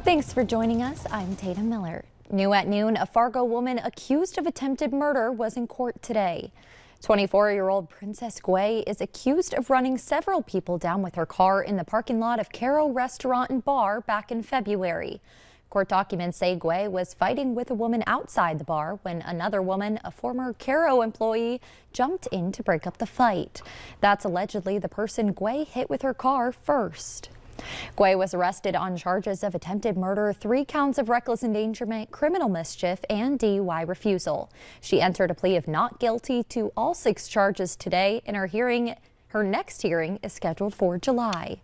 Thanks for joining us. I'm Tatum Miller. New at noon, a Fargo woman accused of attempted murder was in court today. 24-year-old Princess Guay is accused of running several people down with her car in the parking lot of Caro Restaurant and Bar back in February. Court documents say Guay was fighting with a woman outside the bar when another woman, a former Caro employee, jumped in to break up the fight. That's allegedly the person Guay hit with her car first. Guay was arrested on charges of attempted murder, 3 counts of reckless endangerment, criminal mischief, and DUI refusal. She entered a plea of not guilty to all 6 charges today, and her next hearing is scheduled for July.